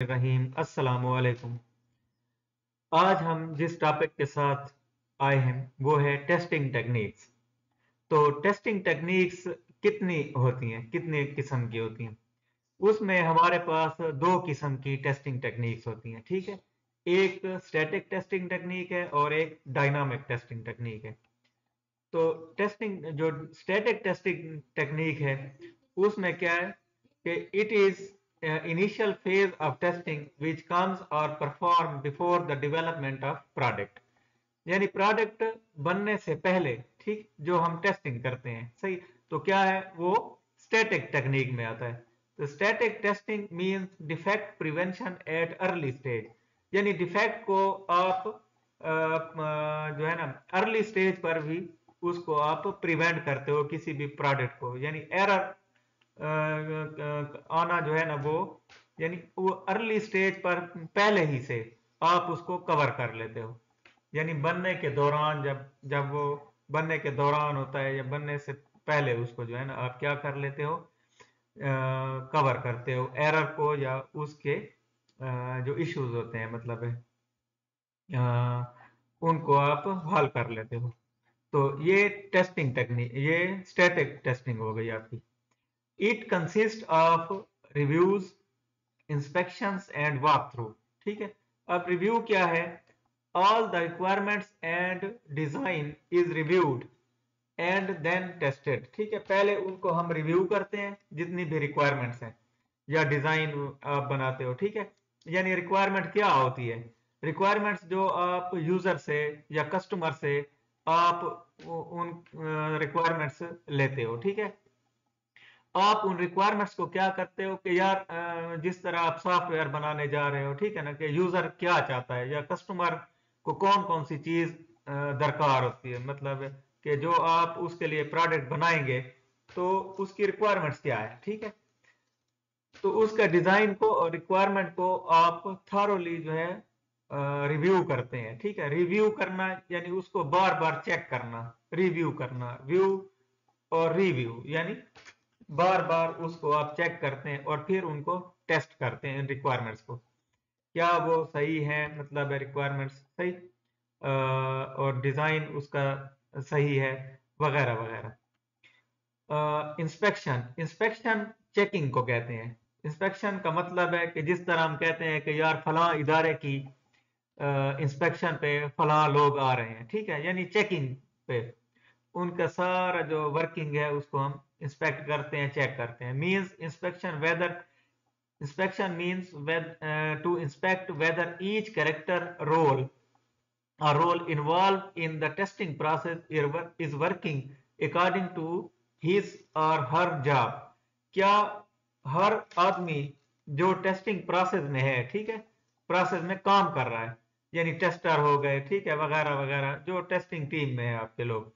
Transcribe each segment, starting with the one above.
रहीम अस्सलामु अलैकुम। आज हम जिस टॉपिक के साथ आए हैं वो है टेस्टिंग टेक्निक्स। तो टेस्टिंग टेक्निक्स कितनी होती हैं, कितने किस्म की होती हैं? उसमें हमारे पास दो किस्म की टेस्टिंग टेक्निक्स होती हैं, ठीक है। एक स्टैटिक टेस्टिंग टेक्निक है और एक डायनामिक टेस्टिंग टेक्निक है। तो टेस्टिंग जो स्टैटिक टेस्टिंग टेक्निक है उसमें क्या है कि it is initial phase of testing which comes और perform before the development of product. यानी प्रोडक्ट बनने से पहले, ठीक, जो हम टेस्टिंग करते हैं, सही। तो क्या है वो स्टैटिक टेक्निक में आता है। तो static testing means defect prevention at early stage. यानी डिफेक्ट को आप जो है ना अर्ली स्टेज पर भी उसको आप प्रिवेंट करते हो किसी भी प्रोडक्ट को। यानी एरर आना जो है ना वो, यानी वो अर्ली स्टेज पर पहले ही से आप उसको कवर कर लेते हो। यानी बनने के दौरान, जब जब वो बनने के दौरान होता है या बनने से पहले उसको जो है ना आप क्या कर लेते हो, कवर करते हो एरर को या उसके जो इश्यूज होते हैं, मतलब है उनको आप हल कर लेते हो। तो ये टेस्टिंग टेक्निक, ये स्टैटिक टेस्टिंग हो गई आपकी। It consist of reviews, inspections and walk through, ठीक है। अब रिव्यू क्या है? All the requirements and design is reviewed and then tested, ठीक है। पहले उनको हम रिव्यू करते हैं जितनी भी रिक्वायरमेंट्स हैं या डिजाइन आप बनाते हो, ठीक है। यानी रिक्वायरमेंट क्या होती है? रिक्वायरमेंट्स जो आप यूजर से या कस्टमर से आप उन रिक्वायरमेंट्स लेते हो, ठीक है। आप उन रिक्वायरमेंट्स को क्या करते हो कि यार जिस तरह आप सॉफ्टवेयर बनाने जा रहे हो, ठीक है ना, कि यूजर क्या चाहता है या कस्टमर को कौन कौन सी चीज दरकार होती है, मतलब कि जो आप उसके लिए प्रोडक्ट बनाएंगे तो उसकी रिक्वायरमेंट्स क्या है, ठीक है। तो उसका डिजाइन को और रिक्वायरमेंट को आप थारोली जो है रिव्यू करते हैं, ठीक है। रिव्यू करना यानी उसको बार बार चेक करना, रिव्यू करना, व्यू और रिव्यू, यानी बार बार उसको आप चेक करते हैं और फिर उनको टेस्ट करते हैं रिक्वायरमेंट्स को, क्या वो सही है, मतलब रिक्वायरमेंट्स सही और डिजाइन उसका सही है, वगैरह वगैरह। इंस्पेक्शन, इंस्पेक्शन चेकिंग को कहते हैं। इंस्पेक्शन का मतलब है कि जिस तरह हम कहते हैं कि यार फलां इदारे की इंस्पेक्शन पे फलां लोग आ रहे हैं, ठीक है, यानी चेकिंग पे उनका सारा जो वर्किंग है उसको हम इंस्पेक्ट करते हैं, चेक करते हैं। Means inspection whether, inspection means to inspect whether each character role or role involved in the testing process is working according to his or her job। क्या हर आदमी जो टेस्टिंग प्रोसेस में है, ठीक है, प्रोसेस में काम कर रहा है, यानी टेस्टर हो गए, ठीक है, वगैरह वगैरह, जो टेस्टिंग टीम में है आपके लोग,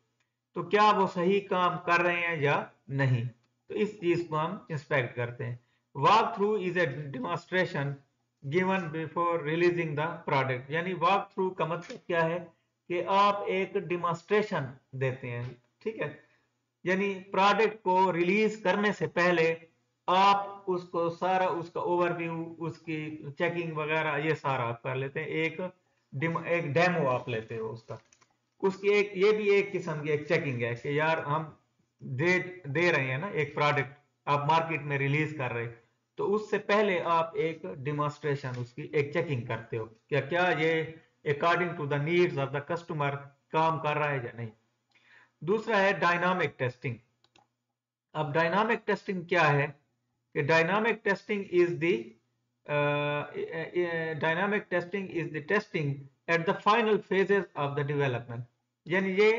तो क्या वो सही काम कर रहे हैं या नहीं। तो इस चीज को हम इंस्पेक्ट करते हैं। Walk through is a demonstration given before releasing the product. यानी वॉक थ्रू का मतलब क्या है कि आप एक डेमोन्स्ट्रेशन देते हैं, ठीक है। यानी प्रोडक्ट को रिलीज करने से पहले आप उसको सारा उसका ओवरव्यू, उसकी चेकिंग वगैरह ये सारा आप कर लेते हैं। एक डेमो आप लेते हो उसका। उसकी एक ये भी एक किस्म की एक चेकिंग है कि यार हम दे दे रहे हैं ना एक प्रोडक्ट, आप मार्केट में रिलीज कर रहे, तो उससे पहले आप एक डिमॉन्स्ट्रेशन, उसकी एक चेकिंग करते हो क्या क्या ये according to the needs of the customer काम कर रहा है या नहीं। दूसरा है डायनामिक टेस्टिंग। अब डायनामिक टेस्टिंग क्या है कि dynamic testing is the dynamic testing is the testing at the final phases of the development. यानी ये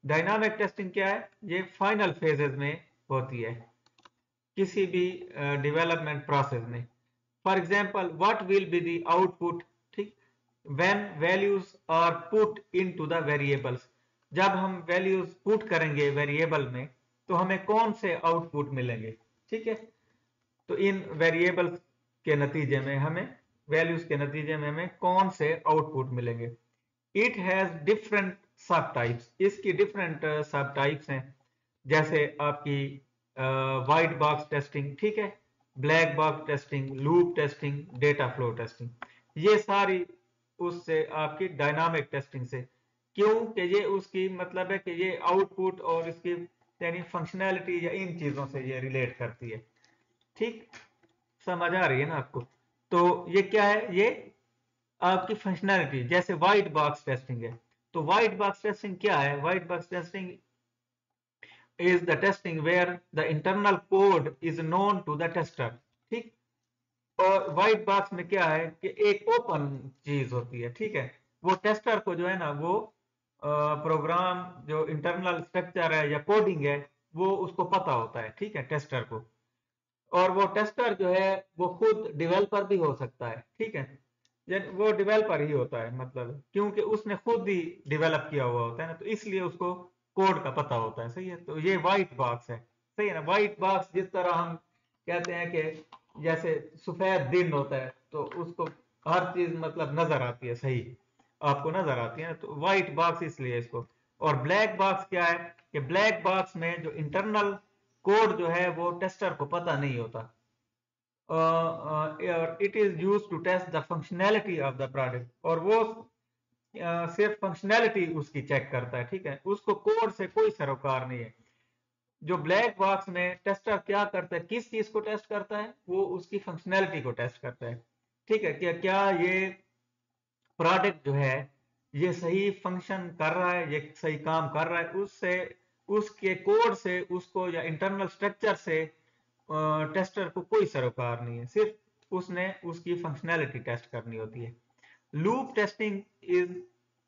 डायनामिक टेस्टिंग क्या है, ये फाइनल फेजेस में होती है किसी भी डेवलपमेंट प्रोसेस में। For example what will be the output, ठीक, when values are put into the variables. जब हम वैल्यूज पुट करेंगे वेरिएबल में तो हमें कौन से आउटपुट मिलेंगे, ठीक है। तो इन वेरिएबल्स के नतीजे में हमें, वैल्यूज के नतीजे में हमें कौन से आउटपुट मिलेंगे। इट हैज डिफरेंट सब टाइप्स, इसकी डिफरेंट सब टाइप्स हैं। जैसे आपकी वाइट बॉक्स टेस्टिंग, ठीक है, black box testing, loop testing, data flow testing, ये सारी उससे आपकी डायनामिक टेस्टिंग से। क्यों कि ये उसकी मतलब है कि ये आउटपुट और इसकी यानी फंक्शनैलिटी या इन चीजों से ये रिलेट करती है। ठीक, समझ आ रही है ना आपको? तो ये क्या है, ये आपकी फंक्शनैलिटी, जैसे व्हाइट बॉक्स टेस्टिंग है। तो व्हाइट बॉक्स टेस्टिंग क्या है? White box testing is the testing where the internal code is known to the tester। ठीक, और व्हाइट बॉक्स में क्या है कि एक ओपन चीज होती है। ठीक है, वो टेस्टर को जो है ना, वो प्रोग्राम जो इंटरनल स्ट्रक्चर है या कोडिंग है, वो उसको पता होता है। ठीक है, टेस्टर को। और वो टेस्टर जो है वो खुद डेवलपर भी हो सकता है। ठीक है, वो डेवलपर ही होता है, मतलब क्योंकि उसने खुद ही डेवलप किया हुआ होता है ना, तो इसलिए उसको कोड का पता होता है। सही है, तो ये व्हाइट बॉक्स है। सही है ना, व्हाइट बॉक्स जिस तरह हम कहते हैं कि जैसे सफेद दिन होता है तो उसको हर चीज मतलब नजर आती है, सही आपको नजर आती है ना, तो व्हाइट बॉक्स इसलिए इसको। और ब्लैक बॉक्स क्या है कि ब्लैक बॉक्स में जो इंटरनल कोड जो है वो टेस्टर को पता नहीं होता, और it is use to test the functionality of the product, और वो सिर्फ फंक्शनैलिटी उसकी चेक करता है। ठीक है, उसको कोड से कोई सरोकार नहीं है। जो ब्लैक बॉक्स में टेस्टर क्या करता है, किस चीज को टेस्ट करता है, वो उसकी फंक्शनैलिटी को टेस्ट करता है। ठीक है, क्या क्या ये प्रोडक्ट जो है ये सही फंक्शन कर रहा है, ये सही काम कर रहा है, उससे उसके कोड से उसको या इंटरनल स्ट्रक्चर से टेस्टर को कोई सरोकार नहीं है, सिर्फ उसने उसकी फंक्शनैलिटी टेस्ट करनी होती है। Loop testing is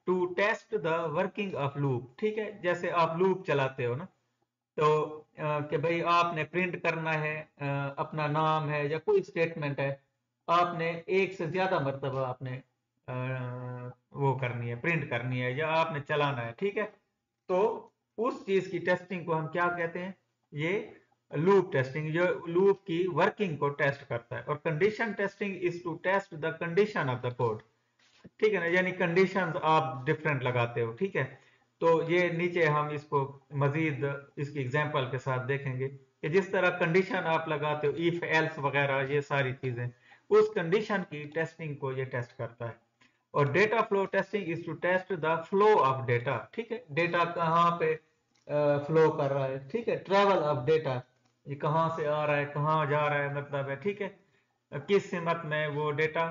to test the working of loop. ठीक है, जैसे आप लूप चलाते हो ना, तो कि भाई आपने प्रिंट करना है, अपना नाम है या कोई स्टेटमेंट है, आपने एक से ज्यादा मरतबा आपने वो करनी है, प्रिंट करनी है, या आपने चलाना है। ठीक है, तो उस चीज की टेस्टिंग को हम क्या कहते हैं? ये लूप टेस्टिंग, जो लूप की वर्किंग को टेस्ट करता है। और condition testing is to test the condition of the code. ठीक है ना, यानी कंडीशंस आप डिफरेंट लगाते हो। ठीक है, तो ये नीचे हम इसको मजीद इसकी एग्जांपल के साथ देखेंगे कि जिस तरह कंडीशन आप लगाते हो, इफ एल्स वगैरह, ये सारी चीजें उस कंडीशन की टेस्टिंग को ये टेस्ट करता है। और data flow testing is to test the flow of data. ठीक है, डेटा कहाँ पे फ्लो कर रहा है। ठीक है, ट्रेवल ऑफ डेटा, ये कहाँ से आ रहा है, कहाँ जा रहा है, मतलब है। ठीक है, किस सिमत में वो डेटा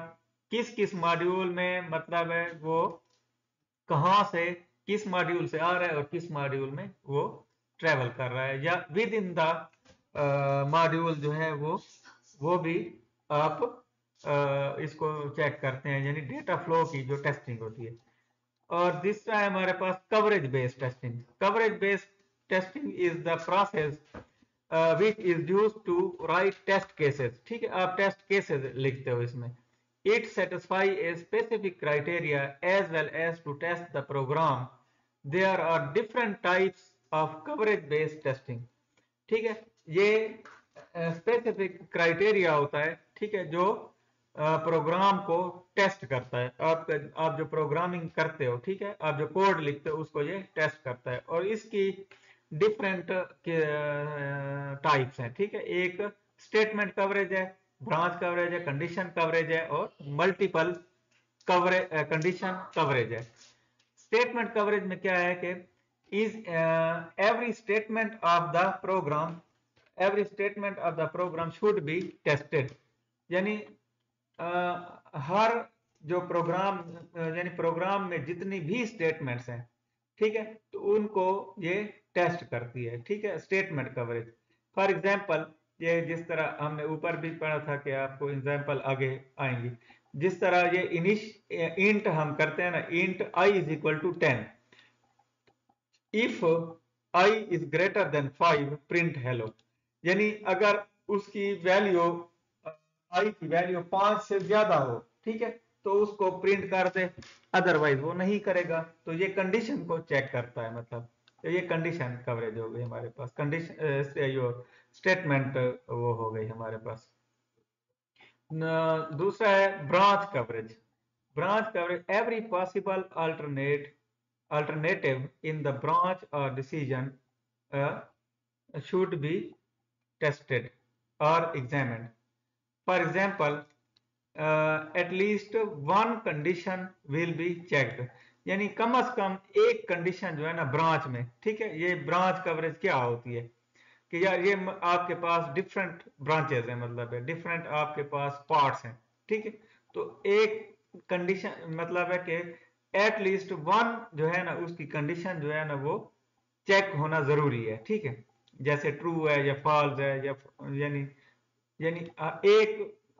किस किस मॉड्यूल में, मतलब है वो कहाँ से किस मॉड्यूल से आ रहा है और किस मॉड्यूल में वो ट्रेवल कर रहा है, या विद इन द मॉड्यूल जो है वो भी आप इसको चेक करते हैं, यानी डेटा फ्लो की जो टेस्टिंग होती है। और दूसरा है हमारे पास coverage based testing. Coverage based testing is the process which is used to write test cases। ठीक है, आप टेस्ट केसेस लिखते हो इसमें। It satisfy a specific criteria as well as to test the program। There are different types of coverage based testing। ठीक है, ये specific criteria होता है। ठीक है, जो प्रोग्राम को टेस्ट करता है, आप जो प्रोग्रामिंग करते हो, ठीक है, आप जो कोड लिखते हो उसको ये टेस्ट करता है। और इसकी डिफरेंट टाइप्स हैं। ठीक है, एक स्टेटमेंट कवरेज है, ब्रांच कवरेज है, कंडीशन कवरेज है, और मल्टीपल कवरेज कंडीशन कवरेज है। स्टेटमेंट कवरेज में क्या है कि is every statement of the program every statement of the program should be tested. यानी हर जो प्रोग्राम यानी प्रोग्राम में जितनी भी स्टेटमेंट्स हैं, ठीक है, तो उनको ये टेस्ट करती है। ठीक है, स्टेटमेंट कवरेज। फॉर एग्जांपल, ये जिस तरह हमने ऊपर भी पढ़ा था कि आपको एग्जांपल आगे आएंगी, जिस तरह ये इंट हम करते हैं ना, int i is equal to 10, if i is greater than 5 print hello. यानी अगर उसकी वैल्यू आई की वैल्यू 5 से ज्यादा हो, ठीक है, तो उसको प्रिंट कर दे, अदरवाइज वो नहीं करेगा। तो ये कंडीशन को चेक करता है, मतलब तो ये कंडीशन कवरेज हो गई हमारे पास, कंडीशन स्टेटमेंट वो हो गई हमारे पास। दूसरा है branch coverage. Branch coverage, every possible alternative in the branch or decision should be tested or examined। For example at least one condition will be checked, यानी कम से कम एक कंडीशन जो है ना ब्रांच में, ठीक है, ये ब्रांच कवरेज क्या होती है कि यार ये आपके पास डिफरेंट ब्रांचेस हैं, मतलब है डिफरेंट आपके पास पार्ट्स हैं, ठीक है, तो एक कंडीशन मतलब है कि एटलीस्ट वन जो है ना उसकी कंडीशन जो है ना वो चेक होना जरूरी है, ठीक है, जैसे ट्रू है या फॉल्स है या यानी यानी एक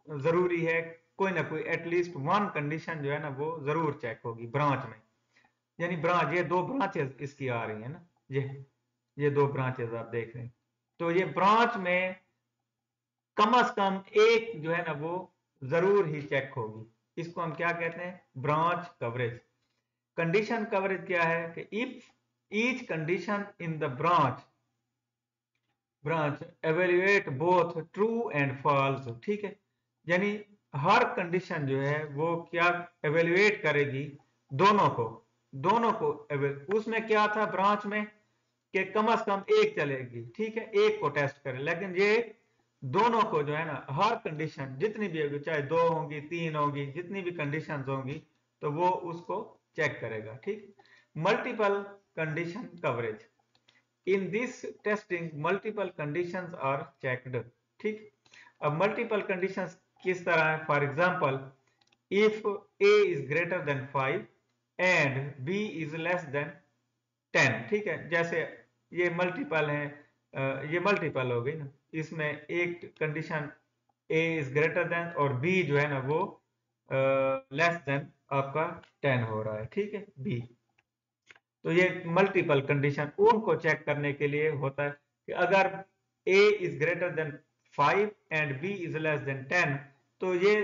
जरूरी है, कोई ना कोई एटलीस्ट वन कंडीशन जो है ना वो जरूर चेक होगी ब्रांच में, यानी ब्रांच ये दो ब्रांचेस इसकी आ रही है ना, ये दो ब्रांचेस आप देख रहे हैं, तो ये ब्रांच में कम से कम एक जो है ना वो जरूर ही चेक होगी, इसको हम क्या कहते हैं, ब्रांच कवरेज। कंडीशन कवरेज क्या है कि if each condition in the branch evaluate both true and false, ठीक है, यानी हर कंडीशन जो है वो क्या एवेल्युएट करेगी, दोनों को उसमें क्या था ब्रांच में कि कम से कम एक चलेगी, ठीक है, एक को टेस्ट करे, लेकिन ये दोनों को जो है ना हर कंडीशन जितनी भी होगी, चाहे दो होंगी तीन होंगी, जितनी भी कंडीशन होंगी तो वो उसको चेक करेगा, ठीक। Multiple condition coverage, in this testing multiple conditions are checked, ठीक। अब मल्टीपल कंडीशंस किस तरह है, for example if a is greater than 5 and b is less than 10, ठीक है, जैसे ये मल्टीपल है, ये मल्टीपल हो गई ना, इसमें एक condition a is greater then और b जो है ना वो लेस देन आपका 10 हो रहा है, ठीक है, b। तो ये मल्टीपल कंडीशन उनको चेक करने के लिए होता है कि अगर a is greater than 5 and b is less than 10 तो ये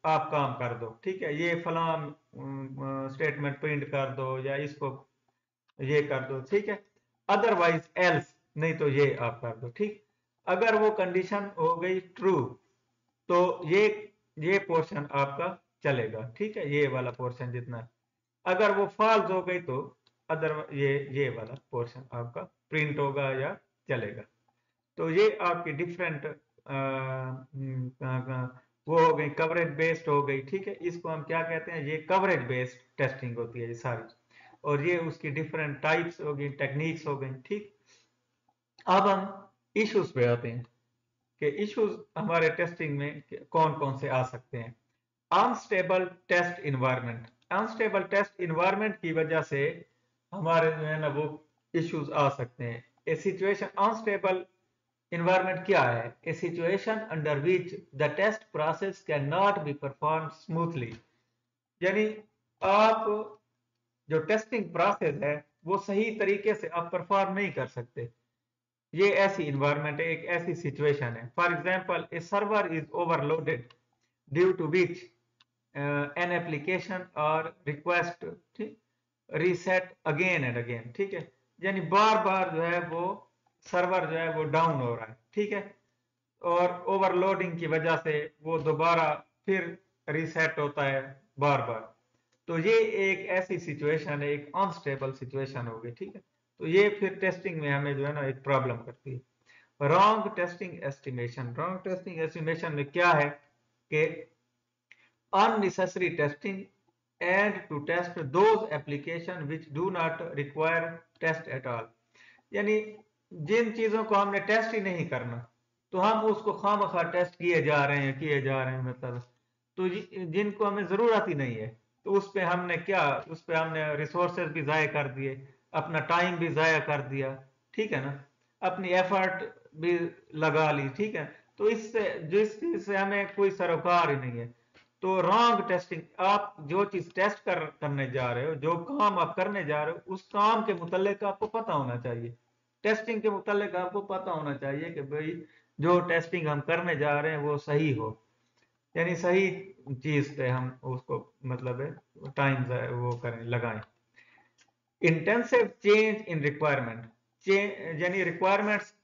आप काम कर दो, ठीक है, ये फला स्टेटमेंट प्रिंट कर दो या इसको ये कर दो, ठीक है, अदरवाइज एल्स, नहीं तो ये आप कर दो, ठीक। अगर वो कंडीशन हो गई ट्रू तो ये पोर्शन आपका चलेगा, ठीक है, ये वाला पोर्शन जितना, अगर वो फॉल्स हो गई तो अदर ये वाला पोर्शन आपका प्रिंट होगा या चलेगा। तो ये आपकी डिफरेंट वो हो गई कवरेज बेस्ड हो गई, ठीक है, इसको हम क्या कहते हैं, ये कवरेज बेस्ड टेस्टिंग होती है ये सारी, और ये उसकी डिफरेंट टाइप्स हो गई, टेक्निक्स हो गई, ठीक। अब हम इश्यूज पे आते हैं कि इश्यूज हमारे टेस्टिंग में कौन कौन से आ सकते हैं। Unstable test environment, unstable test environment की वजह से हमारे जो है ना वो इश्यूज आ सकते हैं। ए सिचुएशन अनस्टेबल इन्वायरमेंट क्या है, a situation under which the test process can not be perform smoothly, यानी आप जो टेस्टिंग प्रोसेस है वो सही तरीके से आप परफॉर्म नहीं कर सकते, ये ऐसी इन्वायरमेंट है, एक ऐसी सिचुएशन है। For example a server is overloaded due to which an application और request reset again and again, ठीक है, यानी बार बार जो है वो सर्वर जो है वो डाउन हो रहा है, ठीक है, और ओवरलोडिंग की वजह से वो दोबारा फिर रीसेट होता है बार बार, तो ये एक ऐसी सिचुएशन है, एक अनस्टेबल सिचुएशन हो गई, ठीक है, तो ये फिर टेस्टिंग में हमें जो है ना एक प्रॉब्लम करती है। Wrong testing estimation, wrong testing estimation में क्या है कि unnecessary testing and to test those applications which do not require test at all, यानी जिन चीजों को हमने टेस्ट ही नहीं करना तो हम उसको खामखा टेस्ट किए जा रहे हैं मतलब, तो जिनको हमें जरूरत ही नहीं है तो उस पे हमने रिसोर्सेज भी जाया कर दिए, अपना टाइम भी जाया कर दिया, ठीक है ना, अपनी एफर्ट भी लगा ली, ठीक है, तो इससे जिस चीज से हमें कोई सरोकार ही नहीं है, तो रॉन्ग टेस्टिंग, आप जो चीज टेस्ट करने जा रहे हो, जो काम आप करने जा रहे हो उस काम के मुतल्लिक आपको पता होना चाहिए, टेस्टिंग के मुतल्लिक आपको पता होना चाहिए कि भाई जो टेस्टिंग हम करने जा रहे हैं वो सही हो, यानी सही चीज पे हम उसको मतलब है टाइम वो करें लगाएं। इंटेंसिव चेंज इन रिक्वायरमेंट, यानी रिक्वायरमेंट्स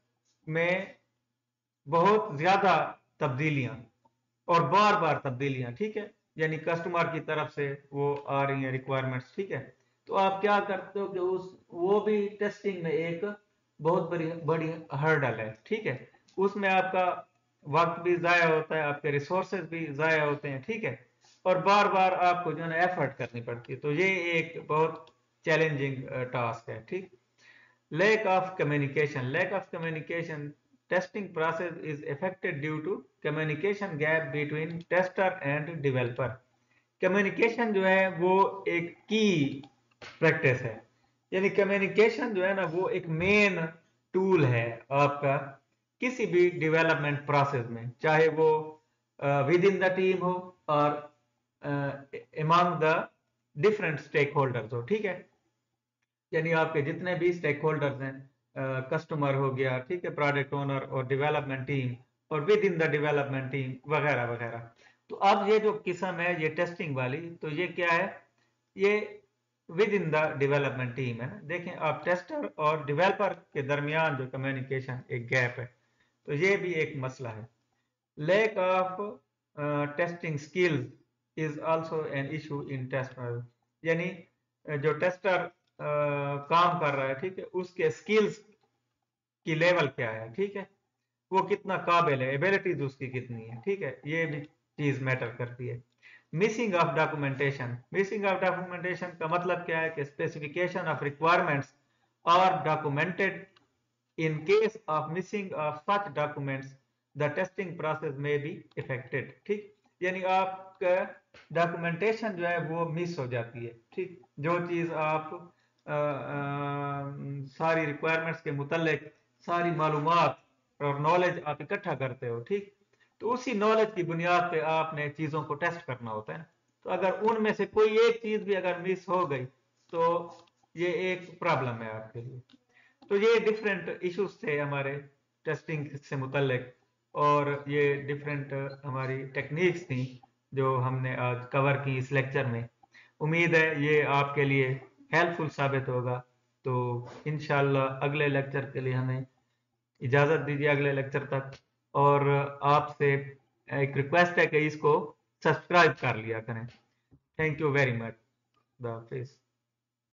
में बहुत ज्यादा तब्दीलियां और बार बार तब्दीलियां, ठीक है, यानी कस्टमर की तरफ से वो आ रही हैं रिक्वायरमेंट्स, ठीक है, तो आप क्या करते हो कि उस वो भी टेस्टिंग में एक बहुत बड़ी बड़ी हर्डल है, ठीक है, उसमें आपका वक्त भी ज़ाया होता है, आपके रिसोर्सेज भी ज़ाया होते हैं, ठीक है, और बार बार आपको जो है ना एफर्ट करनी पड़ती है, तो ये एक बहुत चैलेंजिंग टास्क है, ठीक। Lack of communication, testing process is affected due to communication gap between tester and developer. Communication जो है वो एक की प्रैक्टिस है, यानी कम्युनिकेशन जो है ना वो एक मेन टूल है आपका किसी भी डेवलपमेंट प्रोसेस में, चाहे वो विद इन द टीम हो और among the different stakeholders हो, ठीक है, यानी आपके जितने भी स्टेक होल्डर्स हैं, कस्टमर हो गया, ठीक है, प्रोडक्ट ओनर और डेवलपमेंट टीम और with in the development team वगैरह वगैरह। तो अब ये जो किस्म है ये टेस्टिंग वाली, तो ये क्या है, ये with in the development team है ना। देखें आप, टेस्टर और डेवलपर के दरमियान जो कम्युनिकेशन एक गैप है, तो ये भी एक मसला है। Lack of testing skills is also an issue in test, यानी जो टेस्टर काम कर रहा है, ठीक है, उसके स्किल्स की लेवल क्या है, ठीक है, वो कितना काबिल है, एबिलिटीज उसकी कितनी है, ठीक है, ये भी चीज मैटर करती है। Missing of documentation, missing of documentation का मतलब क्या है कि specification of requirements are documented, in case of missing of such documents the testing process में बी इफेक्टेड, ठीक, यानी आपका डॉक्यूमेंटेशन जो है वो मिस हो जाती है, ठीक, जो चीज आप सारी रिक्वायरमेंट्स के मुतालिक सारी मालूमात और नॉलेज आप इकट्ठा करते हो, ठीक, तो उसी नॉलेज की बुनियाद पे आपने चीज़ों को टेस्ट करना होता है ना। तो अगर उनमें से कोई एक चीज़ भी अगर मिस हो गई तो ये एक प्रॉब्लम है आपके लिए। तो ये डिफरेंट इश्यूज थे हमारे टेस्टिंग से मुतल्लिक, और ये डिफरेंट हमारी टेक्निक्स थी जो हमने आज कवर की इस लेक्चर में। उम्मीद है ये आपके लिए हेल्पफुल साबित होगा। तो इंशाल्लाह अगले लेक्चर के लिए हमें इजाज़त दीजिए अगले लेक्चर तक, और आपसे एक रिक्वेस्ट है कि इसको सब्सक्राइब कर लिया करें। Thank you very much. खुदा हाफिज़।